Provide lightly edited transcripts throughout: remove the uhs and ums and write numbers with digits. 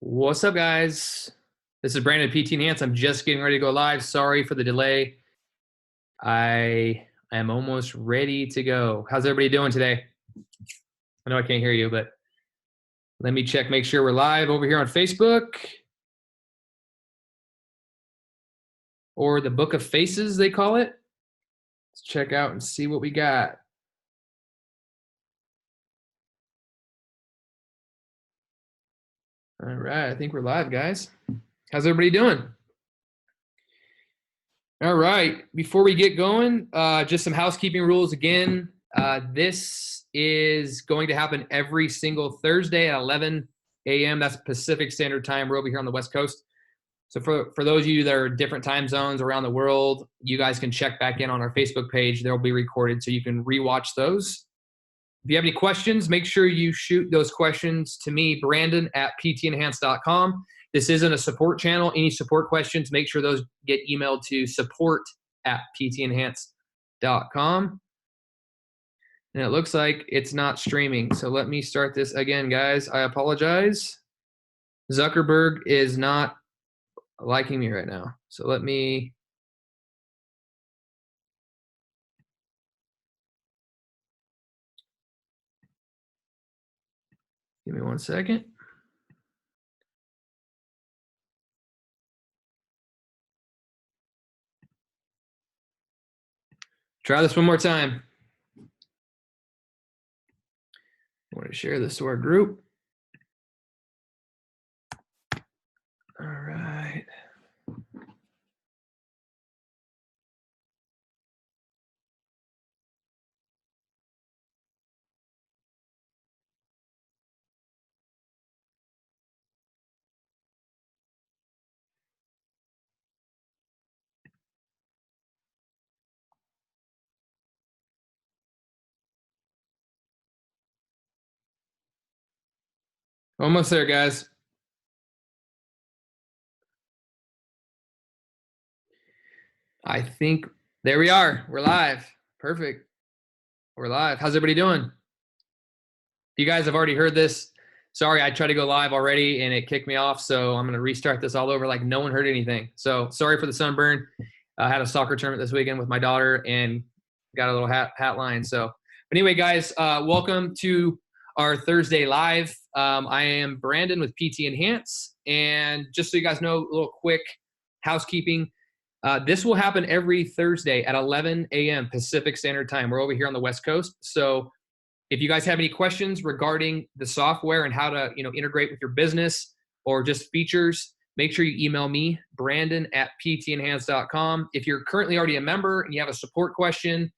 What's up, guys? This is Brandon ptEnhance. I'm just getting ready to go live. Sorry for the delay. I am almost ready to go. How's everybody doing today? I know I can't hear you, but let me check, make sure we're live over here on Facebook or the Book of Faces, they call it. Let's check out and see what we got. All right, I think we're live, guys. How's everybody doing? All right, before we get going, just some housekeeping rules again. This is going to happen every single Thursday at 11 a.m. That's Pacific Standard Time. We're over here on the West Coast. So for those of you that are different time zones around the world, you guys can check back in on our Facebook page. They'll be recorded so you can rewatch those. If you have any questions, make sure you shoot those questions to me, Brandon at ptEnhance.com. This isn't a support channel. Any support questions, make sure those get emailed to support at ptEnhance.com. And it looks like it's not streaming. So let me start this again, guys. I apologize. Zuckerberg is not liking me right now. So let me... Give me 1 second. Try this one more time. I want to share this to our group. All right. Almost there, guys. I think there we are. We're live. Perfect. We're live. How's everybody doing? You guys have already heard this. Sorry, I tried to go live already and it kicked me off. So I'm going to restart this all over like no one heard anything. So sorry for the sunburn. I had a soccer tournament this weekend with my daughter and got a little hat line. So, but anyway, guys, welcome to our Thursday live. I am Brandon with ptEnhance. And just so you guys know, a little quick housekeeping. This will happen every Thursday at 11 a.m. Pacific Standard Time. We're over here on the West Coast. So if you guys have any questions regarding the software and how to, integrate with your business or just features, make sure you email me, Brandon at ptEnhance.com. If you're currently already a member and you have a support question,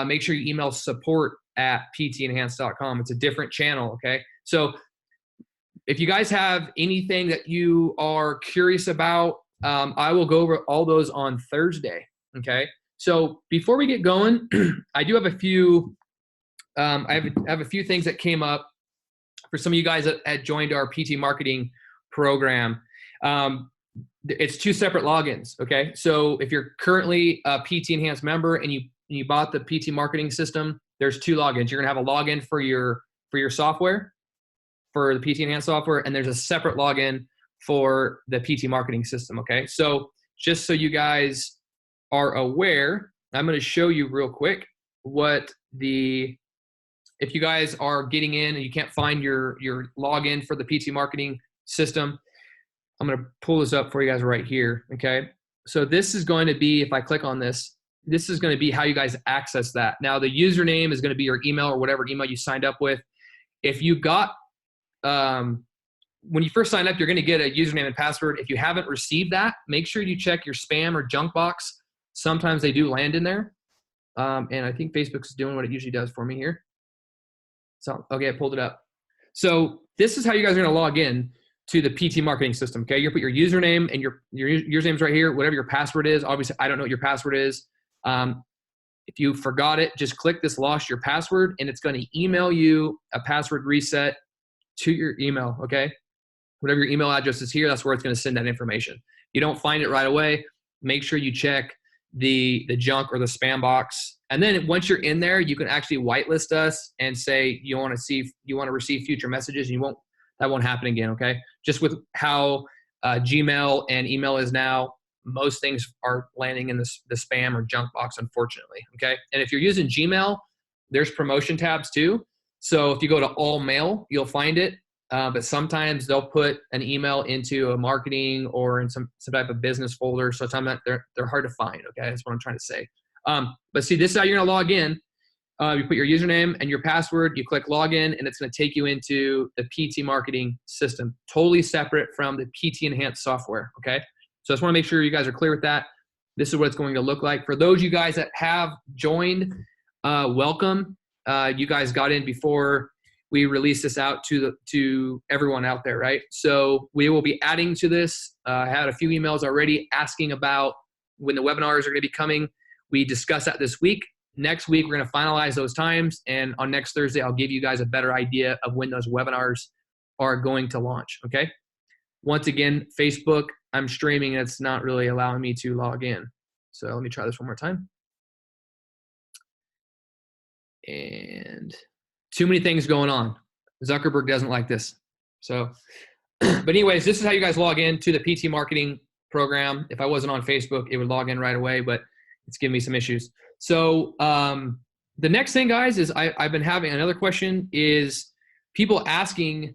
make sure you email support at ptEnhance.com. It's a different channel, okay? So if you guys have anything that you are curious about, I will go over all those on Thursday, okay? So before we get going, I do have a few I have a few things that came up for some of you guys that had joined our PT marketing program. It's 2 separate logins, okay? So if you're currently a ptEnhance member and you bought the PT marketing system, there's 2 logins. You're gonna have a login for your software, for the ptEnhance software, and there's a separate login for the PT marketing system, okay? So just so you guys are aware, I'm gonna show you real quick what if you guys are getting in and you can't find your login for the PT marketing system, I'm going to pull this up for you guys right here, okay? So this is going to be, if I click on this, this is going to be how you guys access that. Now, the username is going to be your email or whatever email you signed up with. If you got, when you first sign up, you're going to get a username and password. If you haven't received that, make sure you check your spam or junk box. Sometimes they do land in there. And I think Facebook's doing what it usually does for me here. So, okay, I pulled it up. So this is how you guys are going to log in to the PT marketing system, okay? You're going to put your username and your username's right here, whatever your password is. Obviously, I don't know what your password is. If you forgot it, just click this lost your password, and it's going to email you a password reset to your email, okay? Whatever your email address is here, that's where it's going to send that information. If you don't find it right away, make sure you check the junk or the spam box. And then once you're in there, you can actually whitelist us and say you want to receive future messages, and you won't That won't happen again, okay? Just with how Gmail and email is now, most things are landing in the spam or junk box, unfortunately, okay? And if you're using Gmail, there's promotion tabs too. So if you go to all mail, you'll find it. But sometimes they'll put an email into a marketing or in some type of business folder. So sometimes they're hard to find, okay? That's what I'm trying to say. But see, this is how you're gonna log in. You put your username and your password, you click login, and it's gonna take you into the PT marketing system, totally separate from the ptEnhance software, okay? So I just wanna make sure you guys are clear with that. This is what it's going to look like. For those of you guys that have joined, welcome. You guys got in before we release this out to everyone out there, right? So we will be adding to this. I had a few emails already asking about when the webinars are gonna be coming. We discussed that this week. Next week, we're gonna finalize those times. And on next Thursday, I'll give you guys a better idea of when those webinars are going to launch, okay? Once again, Facebook, I'm streaming, and it's not really allowing me to log in. So let me try this one more time. And too many things going on. Zuckerberg doesn't like this. So, but anyways, this is how you guys log in to the PT marketing program. If I wasn't on Facebook, it would log in right away, but it's giving me some issues. So the next thing, guys, is I've been having another question is people asking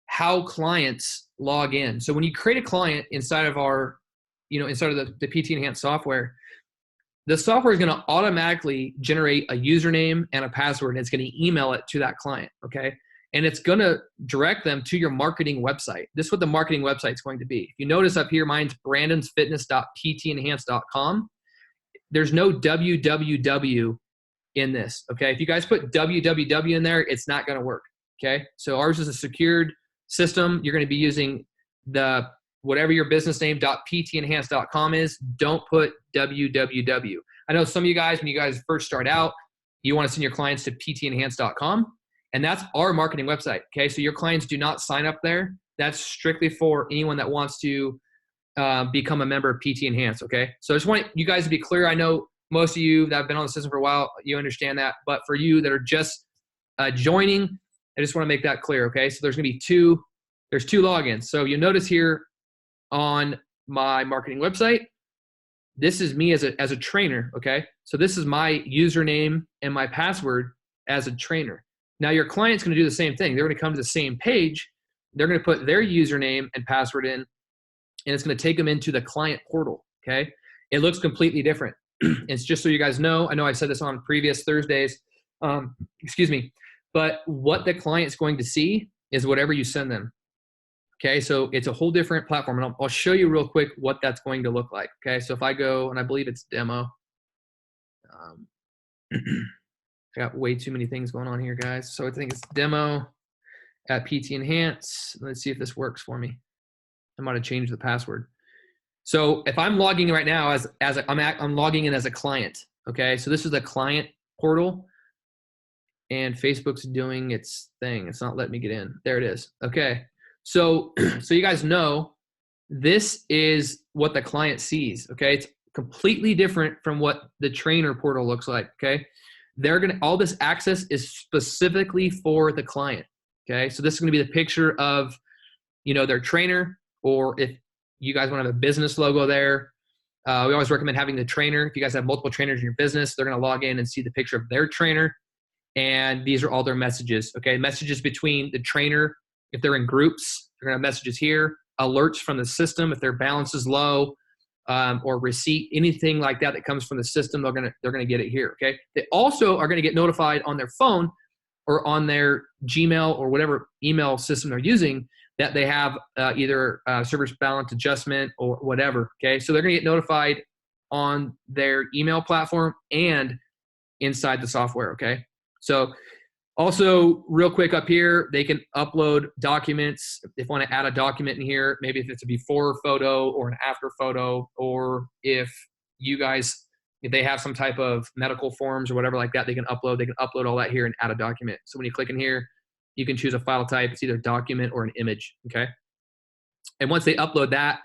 how clients log in. So when you create a client inside of our, inside of the ptEnhance software, the software is going to automatically generate a username and a password, and it's going to email it to that client, okay? And it's going to direct them to your marketing website. This is what the marketing website is going to be. If you notice up here, mine's brandonsfitness.ptenhance.com. There's no www in this, okay? If you guys put www in there, it's not going to work, okay? So ours is a secured system. You're going to be using the whatever your business name .ptenhance.com is. Don't put www. I know some of you guys, when you guys first start out, you want to send your clients to ptenhance.com, and that's our marketing website, okay? So your clients do not sign up there. That's strictly for anyone that wants to become a member of ptEnhance, okay? So I just want you guys to be clear. I know most of you that have been on the system for a while, you understand that, but for you that are just joining, I just want to make that clear, okay? So there's going to be two logins. So you notice here on my marketing website, this is me as a trainer, okay? So this is my username and my password as a trainer. Now your client's going to do the same thing. They're going to come to the same page. They're going to put their username and password in, and it's going to take them into the client portal, okay? It looks completely different. It's just so you guys know. I know I said this on previous Thursdays, excuse me, but what the client's going to see is whatever you send them. Okay, so it's a whole different platform, and I'll show you real quick what that's going to look like. Okay, so if I go, and I believe it's demo. I got way too many things going on here, guys. So I think it's demo at ptEnhance. Let's see if this works for me. I might have changed the password. So if I'm logging right now I'm logging in as a client. Okay, so this is the client portal, and Facebook's doing its thing. It's not letting me get in. There it is. Okay. So you guys know this is what the client sees, okay? It's completely different from what the trainer portal looks like, okay? All this access is specifically for the client, okay? So this is gonna be the picture of, their trainer, or if you guys wanna have a business logo there, we always recommend having the trainer. If you guys have multiple trainers in your business, they're gonna log in and see the picture of their trainer, and these are all their messages, okay? Messages between the trainer. If they're in groups, they're going to have messages here, alerts from the system if their balance is low, or receipt, anything like that comes from the system, they're going to get it here, okay? They also are going to get notified on their phone or on their Gmail or whatever email system they're using that they have either service balance adjustment or whatever, okay? So they're going to get notified on their email platform and inside the software, okay? So also, real quick up here, they can upload documents. If they want to add a document in here, maybe if it's a before photo or an after photo, or if they have some type of medical forms or whatever like that, they can upload all that here and add a document. So when you click in here, you can choose a file type. It's either a document or an image, okay? And once they upload that,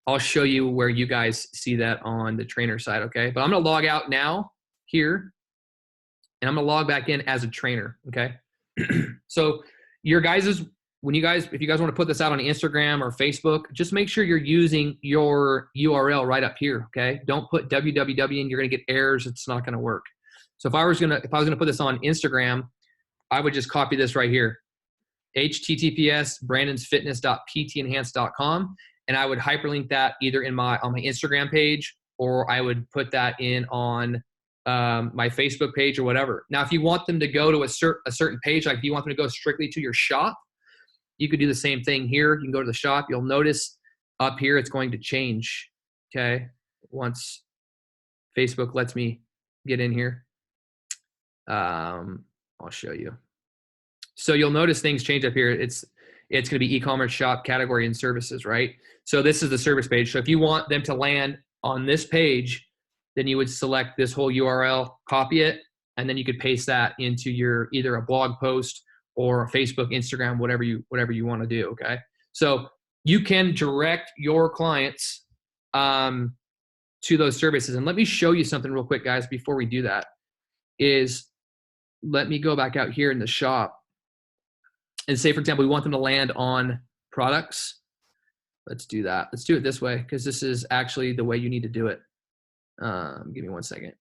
I'll show you where you guys see that on the trainer side, okay? But I'm going to log out now here, and I'm going to log back in as a trainer, okay? So your guys' if you guys want to put this out on Instagram or Facebook, just make sure you're using your URL right up here. Okay. Don't put www and you're going to get errors. It's not going to work. So if I was going to put this on Instagram, I would just copy this right here. https://brandonsfitness.ptenhance.com. And I would hyperlink that either on my Instagram page, or I would put that in on my Facebook page or whatever. Now, if you want them to go to a certain page, like if you want them to go strictly to your shop, you could do the same thing here. You can go to the shop. You'll notice up here it's going to change, okay, once Facebook lets me get in here. I'll show you. So you'll notice things change up here. It's going to be e-commerce shop category and services, right? So this is the service page. So if you want them to land on this page, then you would select this whole URL, copy it, and then you could paste that into your either a blog post or Facebook, Instagram, whatever you want to do, okay? So you can direct your clients to those services. And let me show you something real quick, guys, before we do that, is let me go back out here in the shop and say, for example, we want them to land on products. Let's do that. Let's do it this way, because this is actually the way you need to do it. Give me 1 second.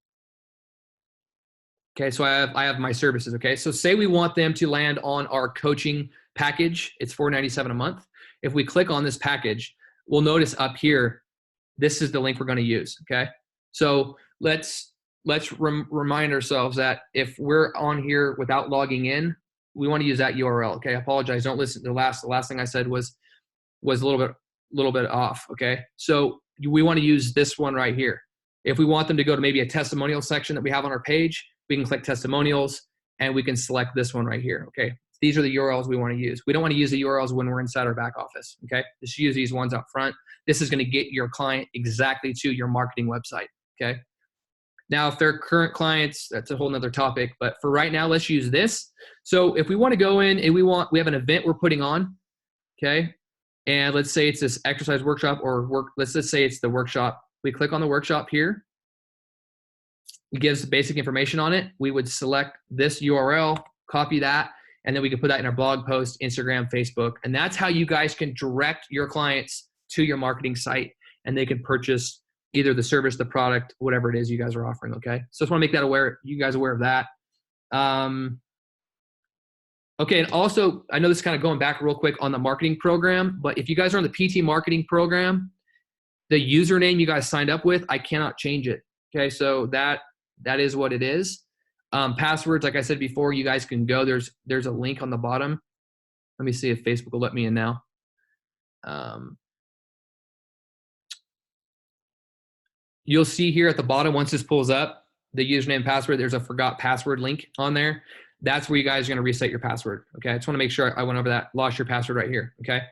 Okay, so I have my services, okay? So say we want them to land on our coaching package. It's $497 a month. If we click on this package, we'll notice up here, this is the link we're gonna use, okay? So let's remind ourselves that if we're on here without logging in, we wanna use that URL, okay? I apologize, don't listen to the last thing I said was a little bit off, okay? So we wanna use this one right here. If we want them to go to maybe a testimonial section that we have on our page, we can click testimonials and we can select this one right here, okay? These are the URLs we want to use. We don't want to use the URLs when we're inside our back office, okay? Just use these ones up front. This is going to get your client exactly to your marketing website, okay? Now, if they're current clients, that's a whole nother topic, but for right now, let's use this. So if we want to go in and we have an event we're putting on, okay? And let's say it's this exercise workshop let's just say it's the workshop. We click on the workshop here. It gives basic information on it. We would select this URL, copy that, and then we can put that in our blog post, Instagram, Facebook. And that's how you guys can direct your clients to your marketing site, and they can purchase either the service, the product, whatever it is you guys are offering, okay? So just want to make that you guys aware of that. Okay, and also, I know this is kind of going back real quick on the marketing program, but if you guys are on the PT marketing program, the username you guys signed up with, I cannot change it, okay? So that is what it is. Passwords, like I said before, you guys can go. There's a link on the bottom. Let me see if Facebook will let me in now. You'll see here at the bottom, once this pulls up, the username and password, there's a forgot password link on there. That's where you guys are gonna reset your password, okay? I just wanna make sure I went over that. Lost your password right here, okay?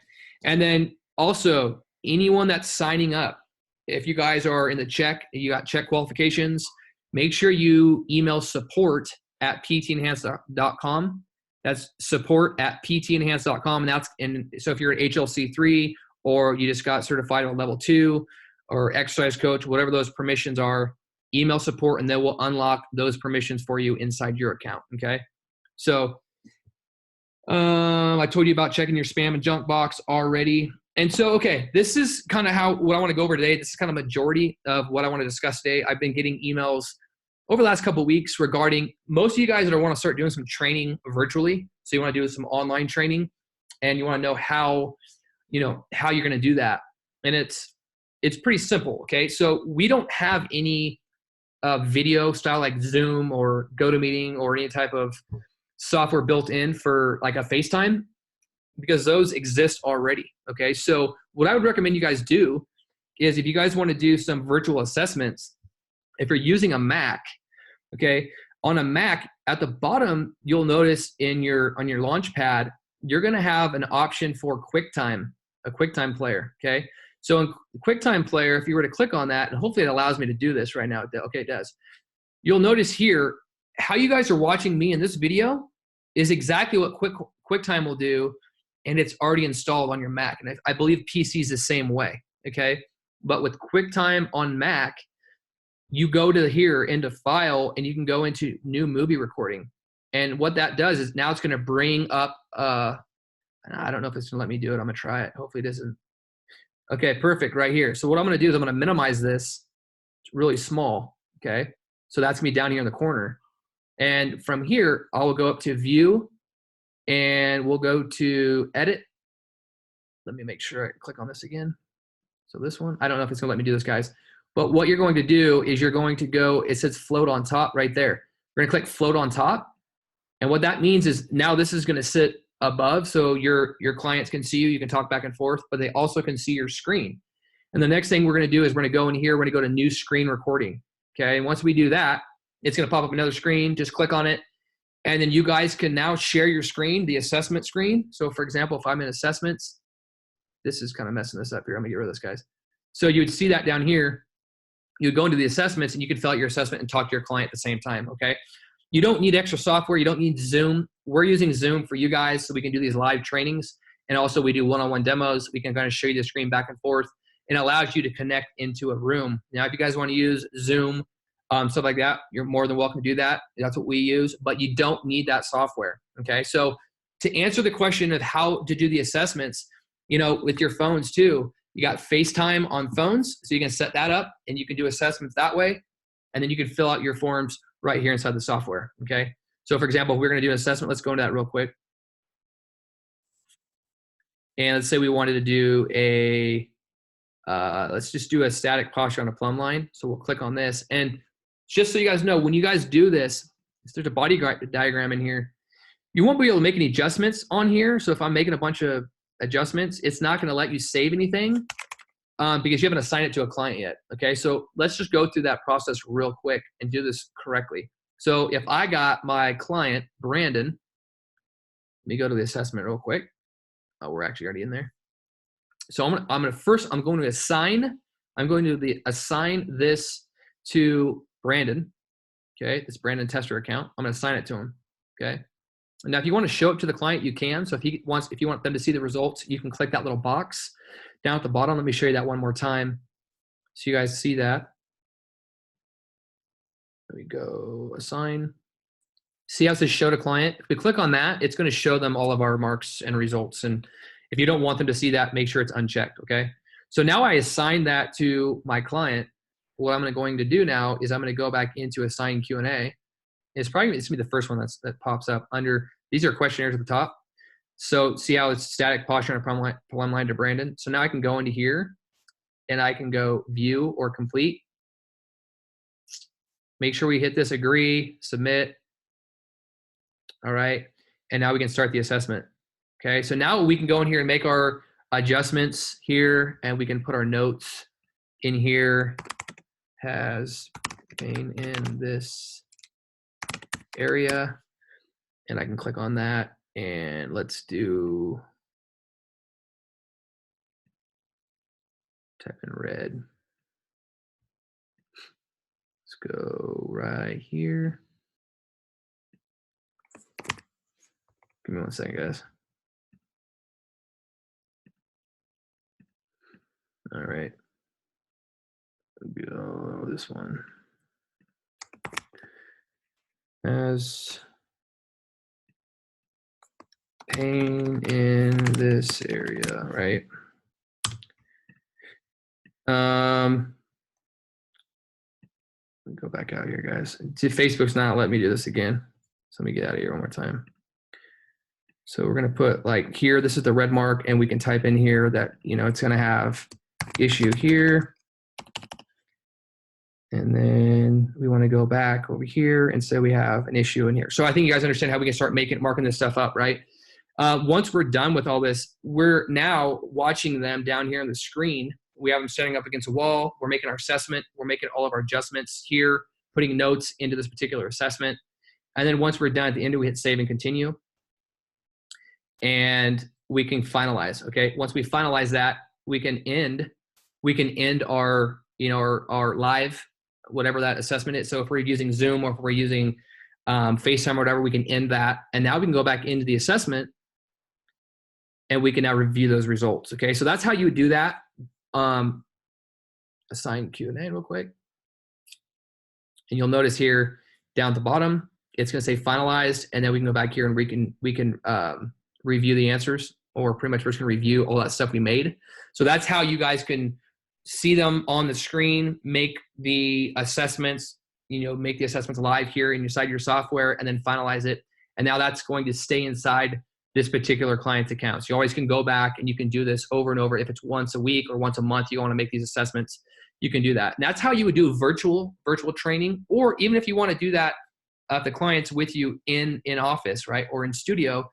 And then also, anyone that's signing up, if you guys are in the check, you got check qualifications, make sure you email support@ptEnhance.com. That's support@ptEnhance.com. And so if you're an HLC3 or you just got certified on level 2 or exercise coach, whatever those permissions are, email support and they will unlock those permissions for you inside your account, okay? So I told you about checking your spam and junk box already. And so, okay, this is kind of what I want to go over today. This is kind of majority of what I want to discuss today. I've been getting emails over the last couple of weeks regarding most of you guys that want to start doing some training virtually. So you want to do some online training and you want to know how you're going to do that. And it's pretty simple, okay? So we don't have any video style like Zoom or GoToMeeting or any type of software built in for like a FaceTime, because those exist already, okay? So what I would recommend you guys do is if you guys want to do some virtual assessments, if you're using a Mac, okay, on a Mac, at the bottom, you'll notice on your launch pad, you're going to have an option for QuickTime, a QuickTime player, okay? So in QuickTime player, if you were to click on that, and hopefully it allows me to do this right now, okay, it does. You'll notice here, how you guys are watching me in this video is exactly what QuickTime will do, and it's already installed on your Mac. And I believe PC is the same way, okay? But with QuickTime on Mac, you go to here into File, and you can go into New Movie Recording. And what that does is now it's going to bring up a And I don't know if it's gonna let me do it. I'm gonna try it. Hopefully it isn't. Okay, perfect, right here. So what I'm gonna do is I'm gonna minimize this. It's really small, okay? So that's gonna be down here in the corner. And from here, I will go up to view and we'll go to edit. Let me make sure I click on this again. So this one, I don't know if it's gonna let me do this, guys. But what you're going to do is you're going to go, it says float on top right there. We're gonna click float on top. And what that means is now this is gonna sit above so your clients can see you, you can talk back and forth, but they also can see your screen. And the next thing we're gonna do is we're gonna go in here, we're gonna go to new screen recording, okay? And once we do that, it's gonna pop up another screen, just click on it, and then you guys can now share your screen, the assessment screen. So for example, if I'm in assessments, this is kind of messing this up here, I'm gonna get rid of this, guys. So you would see that down here, you would go into the assessments and you could fill out your assessment and talk to your client at the same time, okay? You don't need extra software. You don't need Zoom. We're using Zoom for you guys so we can do these live trainings. And also we do one-on-one demos. We can kind of show you the screen back and forth. And it allows you to connect into a room. Now, if you guys want to use Zoom, stuff like that, you're more than welcome to do that. That's what we use, but you don't need that software, okay? So to answer the question of how to do the assessments, you know, with your phones too, you got FaceTime on phones, so you can set that up and you can do assessments that way. And then you can fill out your forms right here inside the software, okay? So for example, if we're gonna do an assessment, let's go into that real quick. And let's say we wanted to do a, let's just do a static posture on a plumb line. So we'll click on this. And just so you guys know, when you guys do this, there's a body diagram in here. You won't be able to make any adjustments on here. So if I'm making a bunch of adjustments, it's not gonna let you save anything because you haven't assigned it to a client yet, okay? So let's just go through that process real quick and do this correctly. So if I got my client, Brandon, let me go to the assessment real quick. Oh, we're actually already in there. So I'm going to assign this to Brandon, okay? This Brandon tester account. I'm gonna assign it to him, okay? Now, if you want to show it to the client, you can. So if you want them to see the results, you can click that little box down at the bottom. Let me show you that one more time so you guys see that. There we go, assign. See how it says show to client? If we click on that, it's going to show them all of our marks and results. And if you don't want them to see that, make sure it's unchecked, okay? So now I assign that to my client. What I'm going to do now is I'm going to go back into assign Q&A. It's going to be the first one that pops up under, these are questionnaires at the top. So see how it's static posture on a plumb line to Brandon. So now I can go into here and I can go view or complete. Make sure we hit this agree, submit. All right. And now we can start the assessment. Okay. So now we can go in here and make our adjustments here and we can put our notes in here. Has pain in this area. And I can click on that and let's do, type in red. Let's go right here. Give me 1 second, guys. All right. Go this one. Has pain in this area, right? Go back out here, guys. See, Facebook's not letting me do this again. So let me get out of here one more time. So we're gonna put like here, this is the red mark, and we can type in here that, you know, it's gonna have issue here. And then we wanna go back over here and say we have an issue in here. So I think you guys understand how we can start marking this stuff up, right? Once we're done with all this, we're now watching them down here on the screen. We have them setting up against a wall. We're making our assessment. We're making all of our adjustments here, putting notes into this particular assessment. And then once we're done at the end, we hit save and continue. And we can finalize, okay? Once we finalize that, we can end our, you know, our live, whatever that assessment is. So if we're using Zoom or if we're using FaceTime or whatever, we can end that. And now we can go back into the assessment and we can now review those results, okay? So that's how you would do that. Assign Q&A real quick. And you'll notice here down at the bottom, it's gonna say finalized, and then we can go back here and we can review the answers, or pretty much we're just gonna review all that stuff we made. So that's how you guys can see them on the screen, make the assessments, make the assessments live here inside your software, and then finalize it. And now that's going to stay inside this particular client's account. So you always can go back and you can do this over and over. If it's once a week or once a month, you want to make these assessments, you can do that. And that's how you would do virtual training, or even if you want to do that, if the client's with you in office, right, or in studio,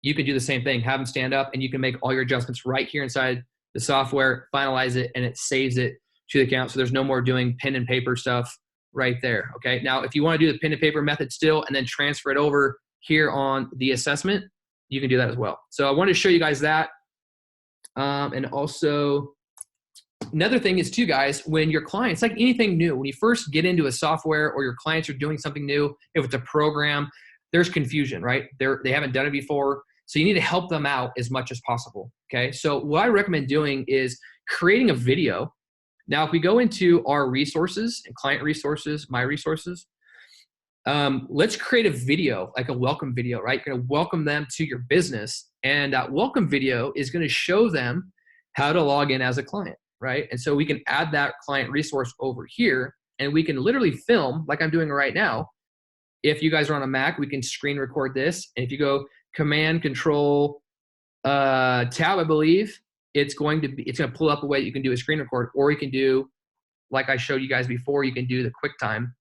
you can do the same thing. Have them stand up, and you can make all your adjustments right here inside the software, finalize it, and it saves it to the account. So there's no more doing pen and paper stuff right there. Okay. Now, if you want to do the pen and paper method still, and then transfer it over here on the assessment, you can do that as well. So I wanted to show you guys that. And also another thing is too, guys, when your clients, like anything new, when you first get into a software or your clients are doing something new, if it's a program, there's confusion, right? They haven't done it before. So you need to help them out as much as possible. Okay. So what I recommend doing is creating a video. Now, if we go into our resources and client resources, my resources, let's create a video, like a welcome video, right? You're going to welcome them to your business. And that welcome video is going to show them how to log in as a client, right? And so we can add that client resource over here, and we can literally film like I'm doing right now. If you guys are on a Mac, we can screen record this. And if you go Command Control Tab, I believe, it's going to pull up a way you can do a screen record, or you can do, like I showed you guys before, you can do the QuickTime.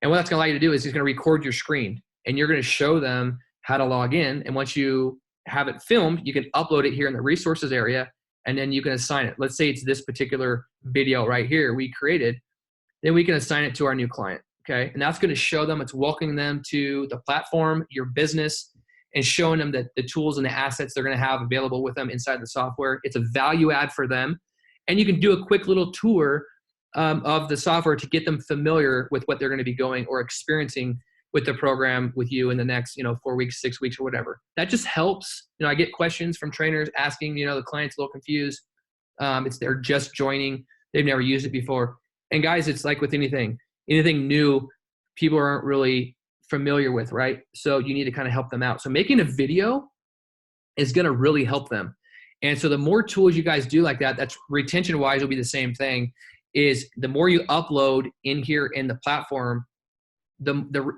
And what that's going to allow you to do is it's going to record your screen, and you're going to show them how to log in. And once you have it filmed, you can upload it here in the resources area, and then you can assign it. Let's say it's this particular video right here we created. Then we can assign it to our new client. Okay. And that's going to show them, it's welcoming them to the platform, your business, and showing them that the tools and the assets they're going to have available with them inside the software. It's a value add for them. And you can do a quick little tour of the software to get them familiar with what they're going to be going or experiencing with the program with you in the next, 4 weeks, 6 weeks, or whatever. That just helps. I get questions from trainers asking, the client's a little confused. They're just joining. They've never used it before. And guys, it's like with anything new, people aren't really familiar with, right? So you need to kind of help them out. So making a video is going to really help them. And so the more tools you guys do like that, that's retention wise will be the same thing, is the more you upload in here in the platform, the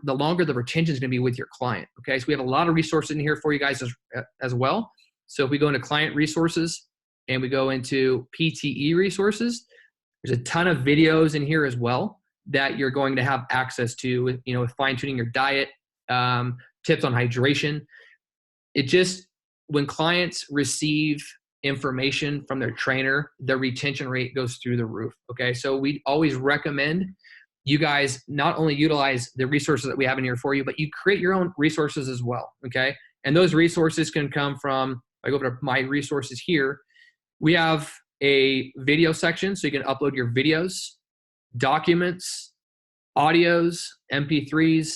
longer the retention is going to be with your client. Okay. So we have a lot of resources in here for you guys as well. So if we go into client resources and we go into PTE resources, there's a ton of videos in here as well that you're going to have access to with, with fine tuning your diet, tips on hydration. When clients receive information from their trainer, their retention rate goes through the roof. Okay. So we always recommend you guys not only utilize the resources that we have in here for you, but you create your own resources as well. Okay. And those resources can come from, I go over to my resources here. We have a video section, so you can upload your videos, documents, audios, MP3s,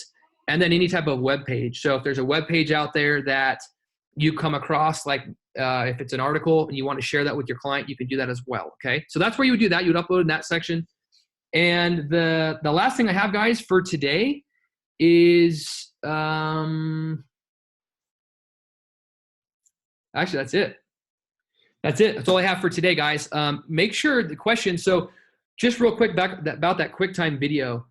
and then any type of web page. So if there's a web page out there that you come across, like if it's an article and you want to share that with your client, you can do that as well. Okay. So that's where you would do that. You would upload in that section. And the last thing I have, guys, for today is, actually, that's it. That's all I have for today, guys. Make sure the question. So just real quick about that QuickTime video.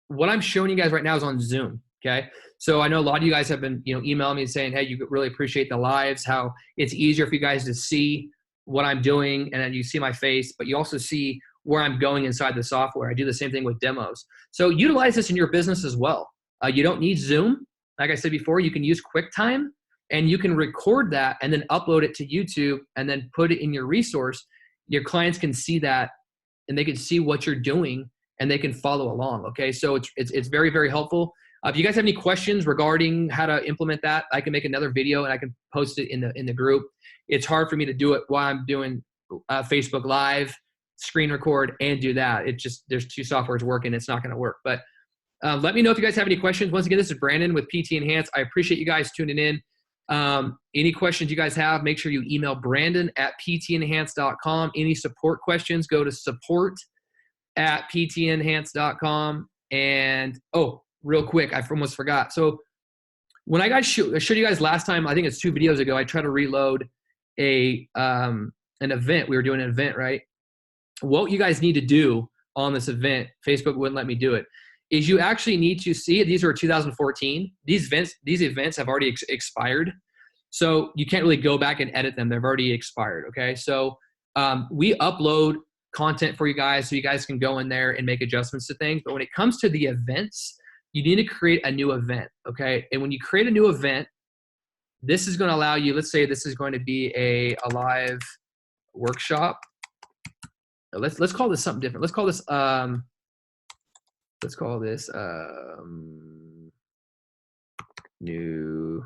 What I'm showing you guys right now is on Zoom. Okay. So I know a lot of you guys have been, emailing me saying, hey, you really appreciate the lives, how it's easier for you guys to see what I'm doing. And then you see my face, but you also see where I'm going inside the software. I do the same thing with demos. So utilize this in your business as well. You don't need Zoom. Like I said before, you can use QuickTime, and you can record that and then upload it to YouTube and then put it in your resource. Your clients can see that, and they can see what you're doing, and they can follow along. Okay. So it's very, very helpful. If you guys have any questions regarding how to implement that, I can make another video and I can post it in the group. It's hard for me to do it while I'm doing Facebook Live, screen record, and do that. There's two softwares working. It's not going to work. But let me know if you guys have any questions. Once again, this is Brandon with ptEnhance. I appreciate you guys tuning in. Any questions you guys have, make sure you email Brandon@ptEnhance.com. Any support questions, go to support@ptEnhance.com. And real quick, I almost forgot. So When I showed you guys last time, I think it's 2 videos ago, I tried to reload an event. We were doing an event, right? What you guys need to do on this event, Facebook wouldn't let me do it, is you actually need to see it. These are 2014. These events have already expired. So you can't really go back and edit them. They've already expired, okay? So we upload content for you guys so you guys can go in there and make adjustments to things. But when it comes to the events, you need to create a new event, okay? And when you create a new event, this is going to allow you, let's say this is going to be a live workshop. Let's call this something different. Let's call this new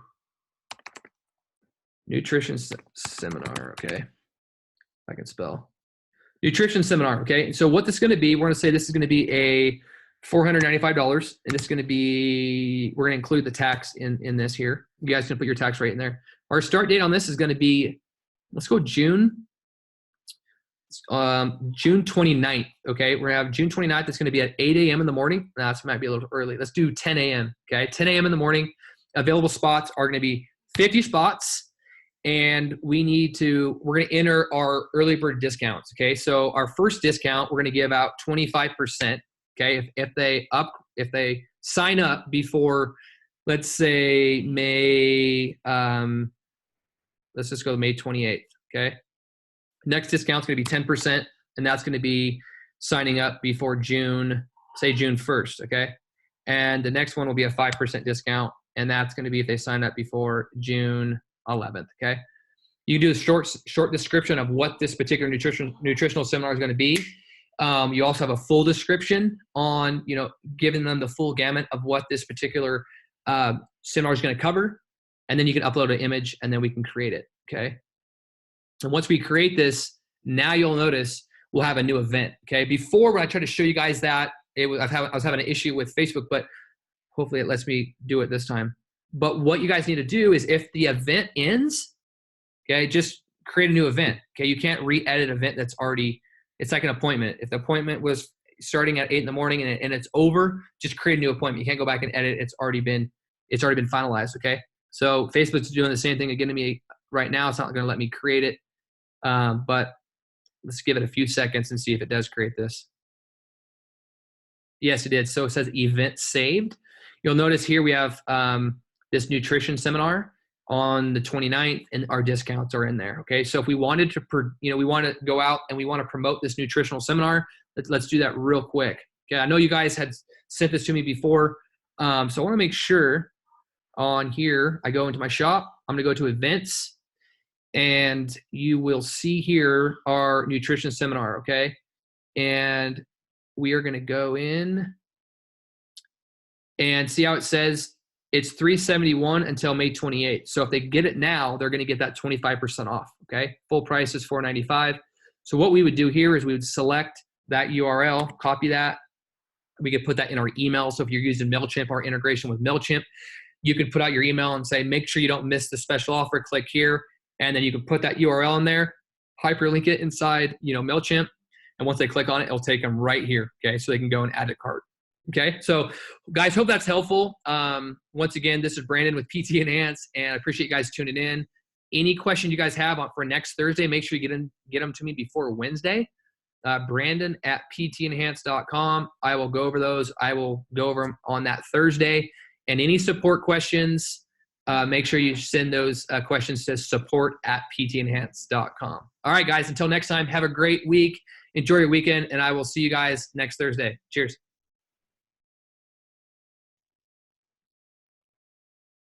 nutrition seminar, okay? I can spell. Nutrition seminar, okay? So what this is going to be, we're going to say this is going to be a $495, and it's going to be, we're going to include the tax in this here. You guys can put your tax rate in there. Our start date on this is going to be, let's go June 29th, okay? We're going to have June 29th. It's going to be at 8 a.m. in the morning. That might be a little early. Let's do 10 a.m., okay? 10 a.m. in the morning. Available spots are going to be 50 spots, and we're going to enter our early bird discounts, okay? So our first discount, we're going to give out 25%, okay? If they sign up before, let's say May, let's just go to May 28th, okay? Next discount's going to be 10%, and that's going to be signing up before June, say June 1st, okay? And the next one will be a 5% discount, and that's going to be if they sign up before June 11th, okay? You can do a short description of what this particular nutritional seminar is going to be. You also have a full description on, giving them the full gamut of what this particular seminar is going to cover, and then you can upload an image, and then we can create it, okay? And once we create this, now you'll notice we'll have a new event, okay? Before, when I tried to show you guys that, I was having an issue with Facebook, but hopefully it lets me do it this time. But what you guys need to do is if the event ends, okay, just create a new event, okay? You can't re-edit an event that's already, it's like an appointment. If the appointment was starting at 8 in the morning and it's over, just create a new appointment. You can't go back and edit. It's already been finalized, okay? So Facebook's doing the same thing again to me right now. It's not going to let me create it. But let's give it a few seconds and see if it does create this. Yes, it did. So it says event saved. You'll notice here we have this nutrition seminar on the 29th, and our discounts are in there. Okay, so if we wanted to, we want to go out and we want to promote this nutritional seminar, let's do that real quick. Okay, I know you guys had sent this to me before, so I want to make sure on here I go into my shop. I'm going to go to events. And you will see here our nutrition seminar, okay? And we are going to go in and see how it says it's $371 until May 28th. So if they get it now, they're going to get that 25% off, okay? Full price is $495. So what we would do here is we would select that URL, copy that. We could put that in our email. So if you're using MailChimp or integration with MailChimp, you could put out your email and say, make sure you don't miss the special offer, click here. And then you can put that URL in there, hyperlink it inside, MailChimp. And once they click on it, it'll take them right here, okay? So they can go and add a cart, okay? So guys, hope that's helpful. Once again, this is Brandon with ptEnhance, and I appreciate you guys tuning in. Any questions you guys have for next Thursday, make sure you get them to me before Wednesday. Brandon at ptEnhance.com. I will go over those. I will go over them on that Thursday. And any support questions, make sure you send those questions to support@ptEnhance.com. All right, guys, until next time, have a great week. Enjoy your weekend, and I will see you guys next Thursday. Cheers.